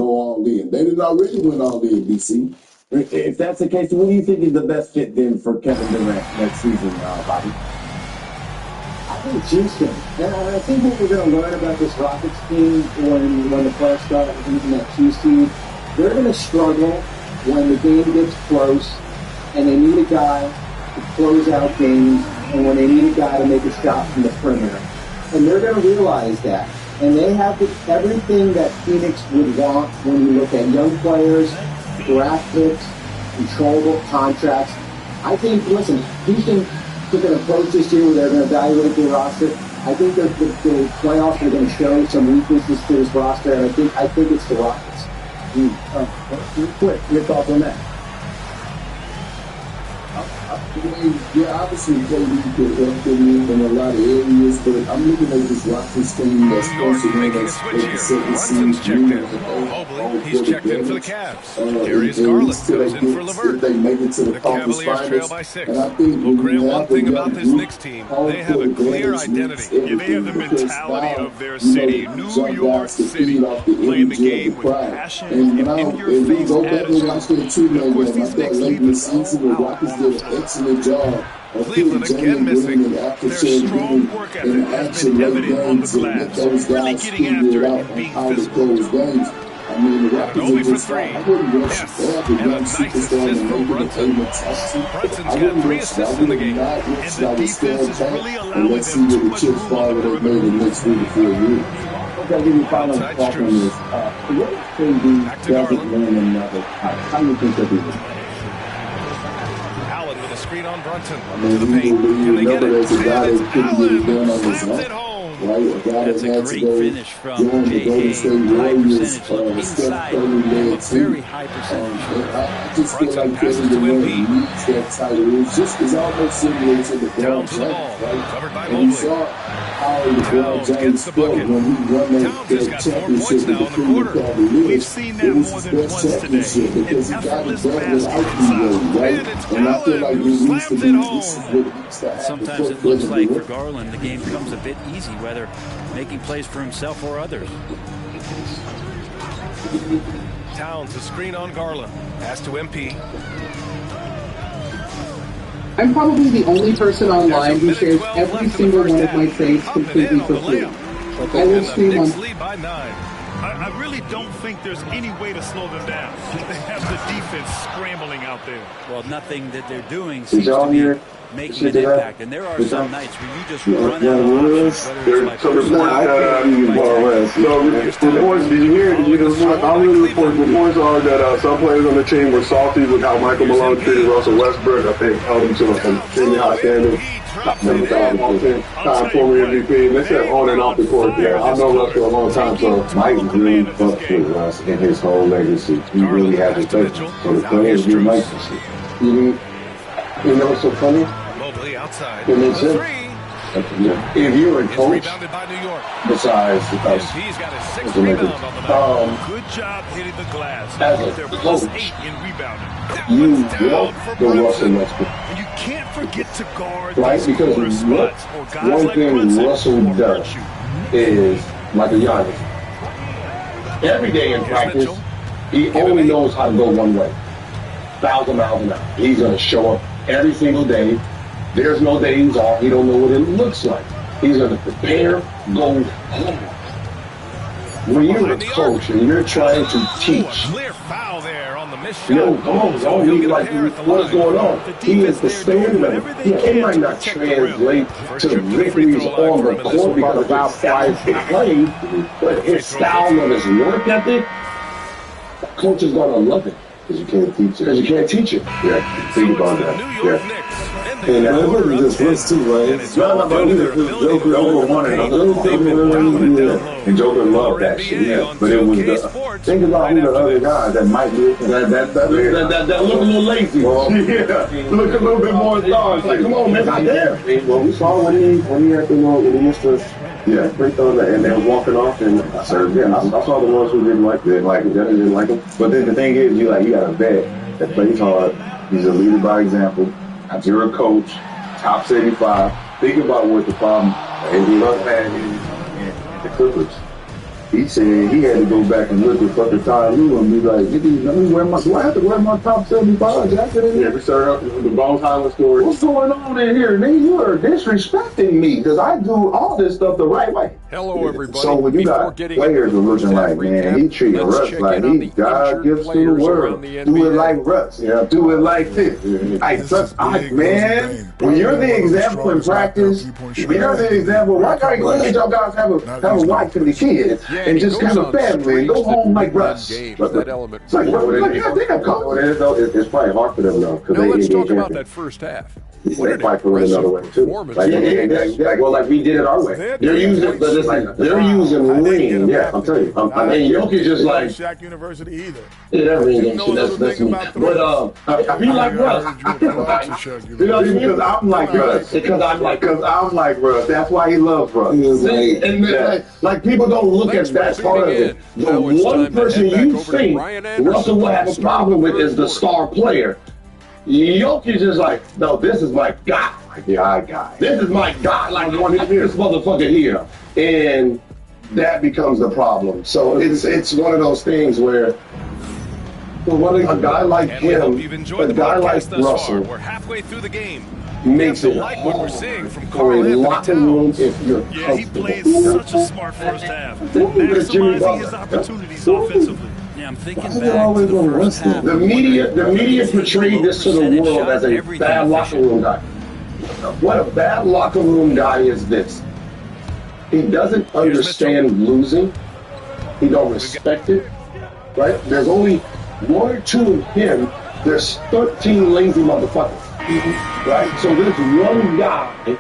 all in. They didn't already went all in, DC. If that's the case, what do you think is the best fit then for Kevin Durant next season, Bobby? I think Houston. And I think what we're going to learn about this Rockets team when the playoffs start using that 2 seed, they're going to struggle when the game gets close and they need a guy to close out games and when they need a guy to make a shot from the perimeter. And they're going to realize that. And they have everything that Phoenix would want when you look at young players, draft picks, controllable contracts. I think, listen, Houston took an approach this year where they're going to evaluate their roster. I think that the playoffs are going to show some weaknesses to this roster, and I think it's the Rockets. Real quick, your thoughts on that? Yeah, obviously KD could help them in a lot of areas, but I'm looking at this Rockets team that's supposed to win us the second seed. He's checked in for the Cavs. Darius Garland goes in for LeVert. They make it to the Cavaliers trail by 6. And I think Well, Grant, one thing about this Knicks team, they have a clear identity. Yeah, they have the mentality of their city, New York City, playing the game with passion and in-your-face attitude. Of course, these Knicks lead the whole excellent job of Cleveland again missing their strong work ethic has been evident on the glass, really getting after it and being physical. I mean, the Raptors only are for just 3. I wouldn't rush Yes, it. and a nice assist from Brunson. Brunson's got 3 assists in the game. And the defense is really allowing let's see them too what the much chips room fall on the that they made in the next 3 to 4 years. Okay, I'll give you final thought on this. What if KD doesn't win another title? How do you think they'll do this? Allen with a screen on Brunson. I mean, To the paint. Can they get it? there's a guy that couldn't get it done on his Slams it own. home. Right? A guy That's that a had great to go finish from join the Golden State High Warriors, percentage look Steph inside. Curry led Very team. high percentage. I just feel Brunson like passes Kevin to Durant Embiid. needs that title. It's almost similar to the Down Brown to the ball. James, Covered by right? And you Mobley. saw how the Brown Towns James gets the felt bucket. when he won that Towns has got 4 championship points now with the in the Cleveland quarter. Cavaliers. We've seen that It was more his than best once today. championship because he An got it effortless done without basket the inside. right? And it's And I feel Allen like who we used to slams be it this home. is what we used to have Sometimes before it looks Kevin like for Durant. Garland, the game becomes a bit easy, whether making plays for himself or others. Towns a screen on Garland. Pass to MP. I'm probably the only person online who shares every single one of my trades completely for free. I will stream on. Lead by 9. I really don't think there's any way to slow them down. They have the defense scrambling out there. Well, nothing that they're doing seems to be making an impact. And there are some nights where you just run out of options, whether it's So reports did you hear? Did you report? All the reports are that some players on the team were salty with how Michael Malone treated Russell Westbrook. I think held him to some extremely high standards. Time former MVP. They said on and off the court. Yeah, I've known Russ for a long time, so Mike really fucked with Russ in his whole legacy. He really had to take it. So the players do like this shit. you know what's so funny? Mobley outside. It makes sense. If you were a It's coach, rebounded by New York. besides us, He's got his 6th as a Lakers, rebound on the night. Good job hitting the glass. as a They're coach, +8 in rebounding. you Down want for the Russell Brunson. Westbrook, And you can't forget to guard right? these Because corner what spots, or guys one like thing Brunson Russell will does hurt you. is like a Giannis. Every day in practice, Mitchell. he only knows how to go one way. 1,000 miles an hour. He's going to show up every single day. There's no days off. He don't know what it looks like. He's going to prepare, go home. When you're a coach and you're trying to teach, Clear foul there on the missed shot. yo, come on, So don't he'll be get a like, pair at the what's line. going on? He is the standard. It might not translate to victories on the court because of how fast he played, but his style and his work ethic, coach is going to love it. Because you can't teach it. Because you can't teach it. Yeah, think about that. New York Yeah. Knicks. And that wasn't just us too, right? And it's No, all no, due to their but ability Joker to over go one to the another. paint. They've been dominant down low. And Joker loved that NBA shit. Yeah. on But it was 2K the Sports think about right who the after other this. guys that might be That look a little lazy. Yeah, look a little bit more thought. Like, come on, man, not there. Well, we saw when he had when he missed the free throw and they were walking off, and I saw the ones who didn't like it, that didn't like him. But then the thing is, you got a vet that plays hard. He's a leader by example. You're a coach, top 75. Think about what the problem and he must have in the Clippers. He said he had to go back and look at fucking Ty Lue and be like, do I have to wear my top 75 jacket in here? Yeah, we started up with the Bones Highland story. What's going on in here? Nigga, you are disrespecting me because I do all this stuff the right way. Hello, everybody. So when you got players who are looking like, man, he treating Russ like he God gives to the world. Do it like Russ. Yeah. Do it like this. Man, when you're the example in practice, when you're the example, why can't y'all guys have a wife and the kids and just have a family and go home like Russ? It's like, it's probably hard for them though. Now let's talk about that first half. Well, they fight for it another way too. Well, like we did it our way. They're using lean. Yeah, I'm telling you. I mean, Jokic just like Shaq University either. Yeah, that ring that's me. But I feel like Russ. Because I'm like Russ. Because I'm like Russ. That's why he loves Russ. And like people don't look at that part of it. The one person you think Russell will have a problem with is the star player. Jokic is like, no, this is my guy. This is my guy. Like, I want this motherfucker here. And that becomes the problem. So it's one of those things where a guy like him, a guy like Russell, we're halfway through the game. Makes it like what we're seeing from for a locker room if you're comfortable. He plays such a smart first half, maximizing his opportunities offensively. I'm thinking back to the first half. The media portrayed this to the world as a bad locker room guy. What a bad locker room guy is this. He doesn't understand losing. He don't respect it. Right? There's only one or two of him. There's 13 lazy motherfuckers. Right? So this one guy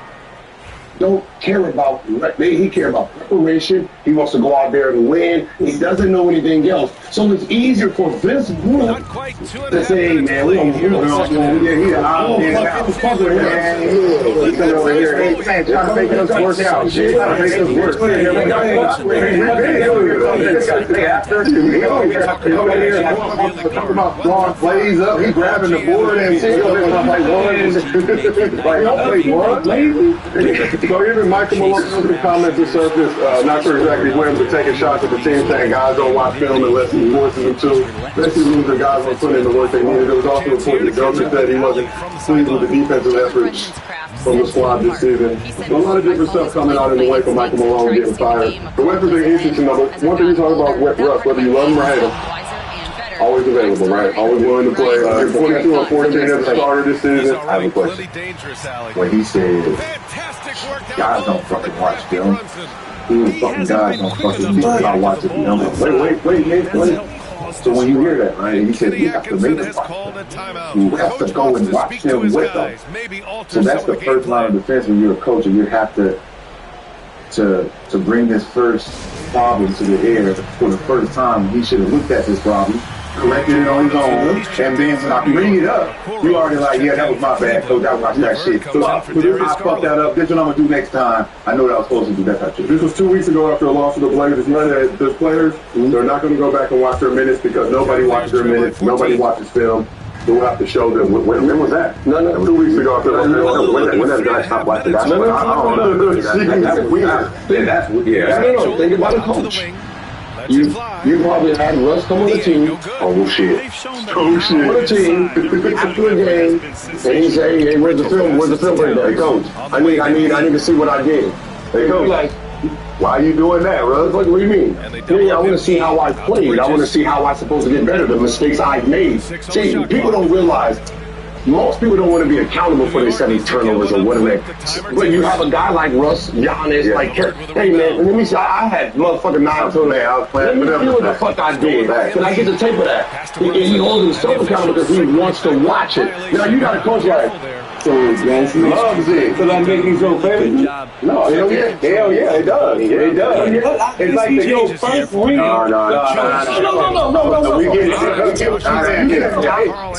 don't care about, he cares about preparation. He wants to go out there and win. He doesn't know anything else. So it's easier for this group to say, hey, man, we don't give a fuck. He's over here. He's trying to make us work out. Shit, trying to make us work. Talking about blowing plays up. He's grabbing the board and like, lazy. So even Michael Malone comments that surfaced, not sure exactly when, but taking shots at the team saying guys don't watch film unless he forces them to. Especially losing guys won't put in the work they needed. There was also a point that Jokic said he wasn't pleased with the defensive efforts from the squad this season. So a lot of different stuff coming out in the way for Michael Malone getting fired. The weapons are interesting, though. One thing you talk about Russ, whether you love him or hate him, always available, right? Always willing to play. 42 or 14 as a starter this season. I have a question. When he said, guys don't fucking watch film. Fucking guys don't fucking think about watching film. Wait. So when you hear that, right, he said, we have to make them watch. You have to go and watch film with them. So that's the first line of defense when you're a coach, and you have to bring this first problem to the air for the first time. He should have looked at this problem, corrected it on his own, and then when I bring it up, you already like, yeah, that was my bad, coach, I watched that shit. So I fucked that up, this is what I'm gonna do next time. I know what I was supposed to do, that type of shit. This was 2 weeks ago after a loss to the Blazers. You know that there's players, they're not gonna go back and watch their minutes because nobody watches their minutes, nobody watches film. So we'll have to show them. When was that? No, 2 weeks ago after the loss. When that guy stopped watching that? That's weird. That's weird. No. Think about a coach. You probably had Russ come on the team. Oh shit. On the team after a game, and he say, "Hey, where's the film? Where's the film right there, coach? I need to see what I did." They go like, "Why are you doing that, Russ? What do you mean?" Yeah, I want to see how I played. I want to see how I'm supposed to get better. The mistakes I've made. See, people don't realize. Most people don't want to be accountable for their 70 turnovers or whatever. But you have a guy like Russ, Giannis, like, hey man, let me see. I had motherfucking 9 turnovers. Let me see what the fuck I did. Can I get the tape of that? He holds himself accountable because he wants to watch it. Now you got a coach like, so he loves it because I'm making so famous. No, hell yeah, it does. It does. It's like the yo first ring. No.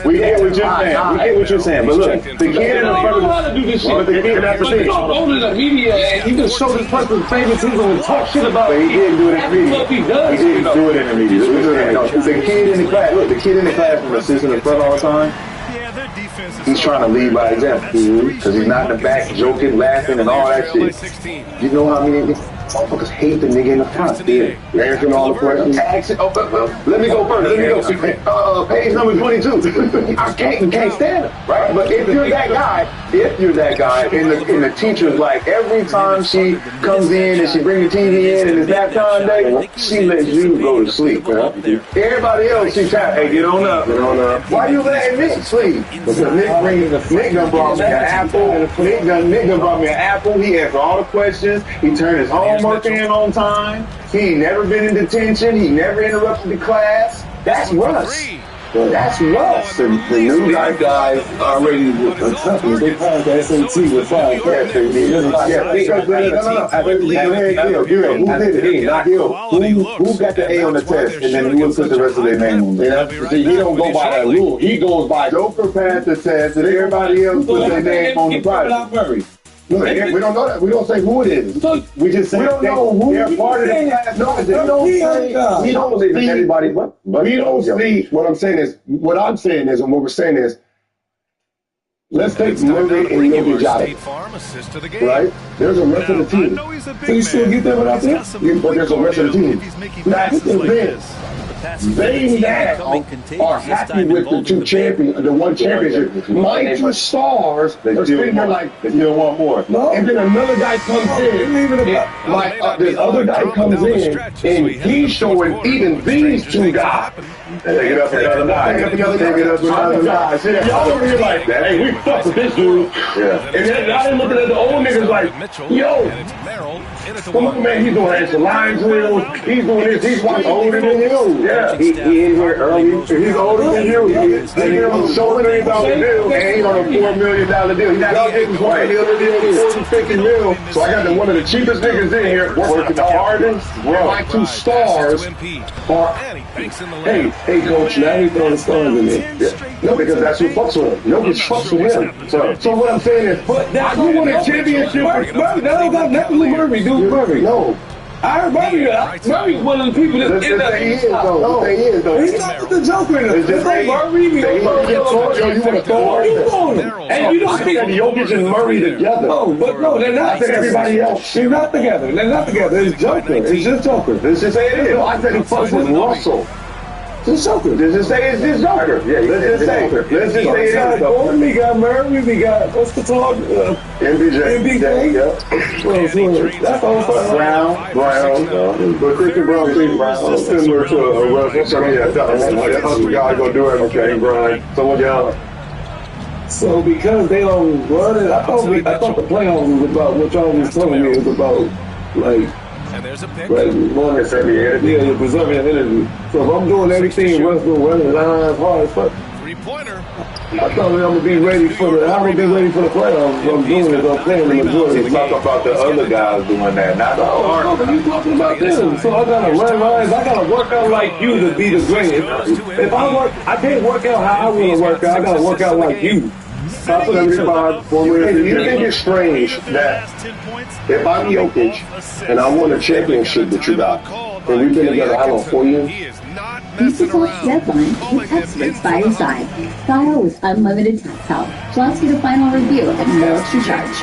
We get what you're saying. What you're saying, but look, the kid in the front of the this shit, but the kid that's the thing. Over the media, and he just showed his person's favoritism and talk shit about it. But he didn't do it in the media. He didn't do it in the media. The kid in the class, look, the kid in the classroom that sits in the front all the time. He's trying to lead by example because he's not in the back joking, laughing, and all that shit. You know what I mean? Motherfuckers hate the nigga in the front. Yeah. Answering all the questions. Let me go first. Let me go. Page number 22. I can't stand it. Right? But if you're that guy, and the teacher's like, every time she comes in and she brings the TV in and it's that time day, she lets you go to sleep, man. Everybody else, she trying, hey, get on up. Why you letting Nick sleep? Because Nick done brought me an apple. Nick done brought me an apple. He answered all the questions. He turned his homework in on time. He never been in detention. He never interrupted the class. That's Russ. That's Russ. The new guys already tough. They passed the SAT with 5 cash. Who did it? Who got the A on the test and then who put the rest of their name on there? See, he don't go by that rule. He goes by Joker passed the test and everybody else put their name on the prize. No, we don't know that. We don't say who it is. We just say we don't know who they're part of the class. No, we don't believe in anybody. But we don't see. What I'm saying is, and what we're saying is, let's take Murray and Jokic out of it. Right? There's a rest of the team. So you still get them without them? But there's a rest of the team. That's the thing. They now are happy with the one championship. My 2 stars are sitting there like, they still want more. No. And then another guy comes in, this other guy comes in, and he's showing even these 2 guys. Take it up another notch. Y'all over here like, hey, we fuck with this dude. Yeah. And then I looking at the old niggas like, yo, come on, man, he's doing extra line drills. He's doing this. He's older than you. Yeah. He in here early. He's older than you. He's on a $1 million deal, and he's on a $4 million deal. He's not getting quiet. He'll deal 40, 50 mil. So I got one of the cheapest niggas in here working the hardest. My 2 stars are, hey, coach, now he's throwing the stars in there. Yeah. No, because that's who fucks with him. Nobody fucks with him. So what I'm saying is, you won a championship. Murray, that don't got nothing with Murray, dude. Murray. No. I heard Murray's one of the people that's in that. He is, though. He's not the Joker. It's like Murray. You want to throw him. And you don't see Jokic and Murray together. No, but no, they're not. I said everybody else. They're not together. It's Joker. It's just Joker. Let's just say it is. No, I said he fucks with Russell. It's Joker. Let's just say it's just Joker. Yeah, let's just say it is. We got Murray. We got, what's the talk? MBJ. Yeah. That's all Brown. But Christian Brown seems similar to Russell. So yeah, that's the guy gonna do everything, Brian. So what y'all? So because they don't run it, I thought the playoffs was about what y'all was telling me. It was about like. And there's a pick. Right, you're preserving your energy. So if I'm doing everything, Russell, running lines, hard as fuck. 3-pointer. I thought I'm gonna be ready for the playoffs. What I'm doing is I'm playing the majority. You talk about the other guys doing that, not the hard. No, you talking about them. So I gotta run lines. I gotta work out like you to be the greatest. If I can't work out how I want to work out. I gotta work out like you. You think it's strange that if I'm Jokic and I won a championship that you got, and we've been together, how long, 4 years? Beat the select deadline with experts by your side. File with unlimited tax help, plus get a final review at no extra charge.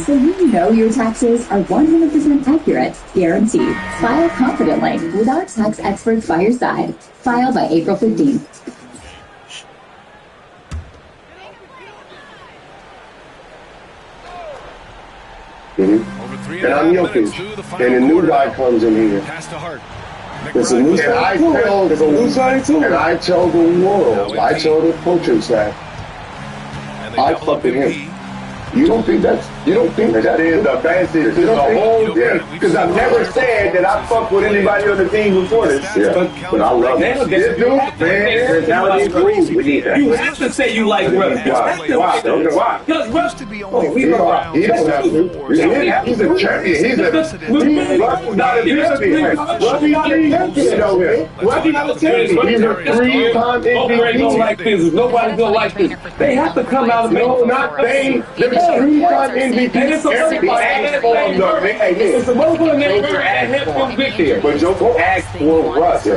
So you know your taxes are 100% accurate, guaranteed. File confidently with our tax experts by your side. File by April 15th. And I'm Jokic, and a new guy comes in here. There's a new side too. And I tell the world, I tell the coaching staff, I fuck with him. You don't think that is the best thing? The whole thing. Because I've never said that I fuck with anybody on the team before this. Yeah. But I love this dude, man. Now I agree with that. You have to say you like Russ. Why? Because Russ to be he don't have to. He's a champion. He's not a champion. Russ not a champion. He's a 3-time MVP. Nobody's gonna like this. They have to come out and make. No, not they. 3-time MVP. It's a motherfucker named Joker add him from Vic there. But Joker asked for Russ. I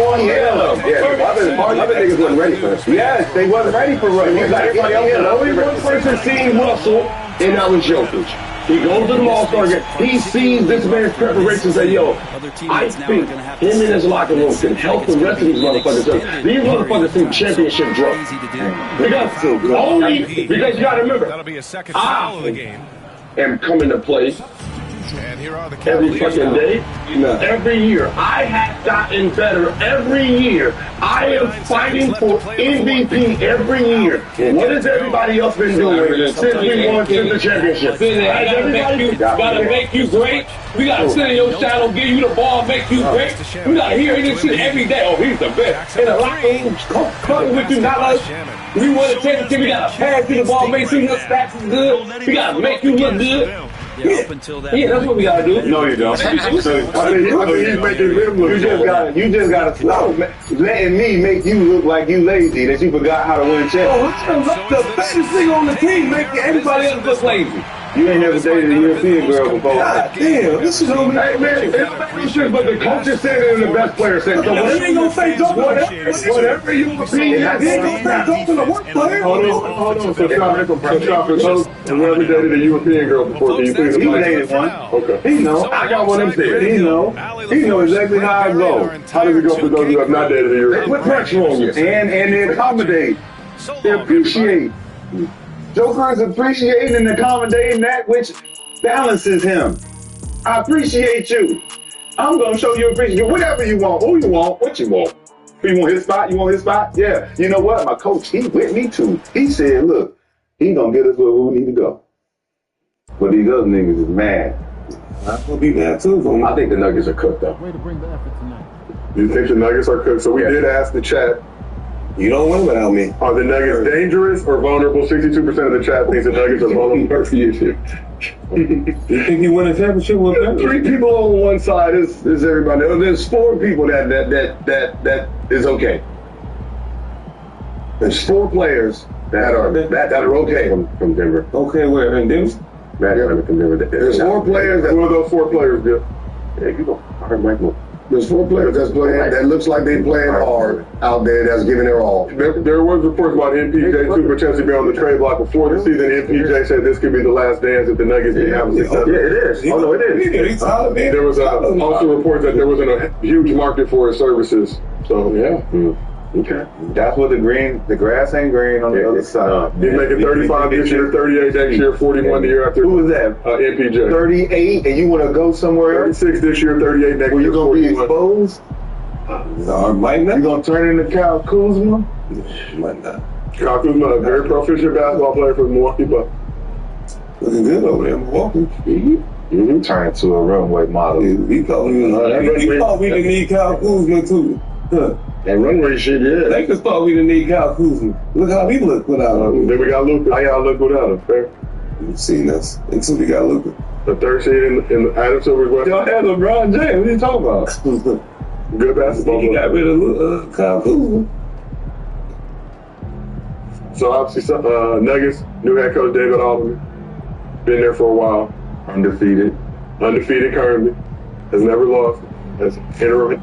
want him. Yeah, other niggas wasn't ready for him. Yes, they wasn't ready for Russ. He's like everybody else. Only one person seen Russell and that was Jokic. He goes to the All-Star game. He sees this man's preparation and say, yo, I think him in his locker room can help the rest of these motherfuckers. These motherfuckers think championship drunk. Because you got to remember, I am coming to play every fucking day, every year. I have gotten better every year. I am fighting for MVP every year. What has everybody else been doing since we won the championship? Gotta make you great. We gotta sit in your shadow, give you the ball, make you great. We gotta hear this shit every day. Oh, he's the best. In the locker room, coming with you, not us. We want to take it. We gotta pass you the ball, make sure your stats is good. We gotta make you look good. Yeah, that's what we gotta do. No, you don't. I mean, he's making him look. You just gotta stop letting me make you look like you lazy, that you forgot how to win championships. The best thing on the team making everybody else look lazy. You ain't never dated a European girl before. God damn, this is over. Hey man, it's shit, but the coach is saying it and the best player said so. You ain't gonna say don't whatever you see. You ain't gonna say don't to the work player. Hold on. So stop it. And we never dated a European girl before. Can you please? He dated one. Okay. He know. I got one of them said. He know. He know exactly how I go. How does it go for those who have not dated a European? Put pressure on you. And they accommodate. They appreciate. Joker is appreciating and accommodating that which balances him. I appreciate you. I'm going to show you appreciation. Whatever you want, who you want, what you want. You want his spot? You want his spot? Yeah. You know what? My coach, he with me too. He said, look, he going to get us where we need to go. But these other niggas is mad. I'm going to be mad too. I think the Nuggets are cooked up. Way to bring the effort tonight. You think the Nuggets are cooked? So we did ask the chat. You don't win without me. Are the Nuggets dangerous or vulnerable? 62% of the chat thinks the Nuggets are vulnerable for you. You think you win a championship with them? 3 people on one side is everybody. There's 4 people that is okay. There's 4 players that are okay from Denver. Okay, where in Denver? From Denver. There's 4 players. Who are those 4 players, Bill? Yeah, you go. I heard Mike Moore. There's 4 players that's playing. That looks like they playing hard out there. That's giving their all. There was reports about MPJ too potentially being on the trade block before the season. MPJ said this could be the last dance if the Nuggets didn't have a success. Yeah, it is. Oh no, it is. There was also reports that there wasn't a huge market for his services. So yeah. Okay. That's what the grass ain't green on the other side. He's making 35 this year, 38 next year, 41 the year after. Who was that? MPJ. 38, and you want to go somewhere else? 36 this year, 38 next year. You going to be exposed? Might not. You going to turn into Kyle Kuzma? Might not. Kyle Kuzma, a very proficient basketball player for the Milwaukee Bucks. Looking good over there in Milwaukee. Turn into a runway model. He thought we didn't need Kyle Kuzma too. Huh. That runway shit, yeah. They just thought we didn't need Kyle Kuzma. Look how he looked without him. Then we got Luka. How y'all look without him, fair? You've seen us until we got Luka. The 3rd seed in Adam Silver's West. Y'all had LeBron James. What are you talking about? Good basketball. He got rid of Kyle Kuzma. So obviously, Nuggets, new head coach David Aldridge. Been there for a while. Undefeated currently. Has never lost. Has interim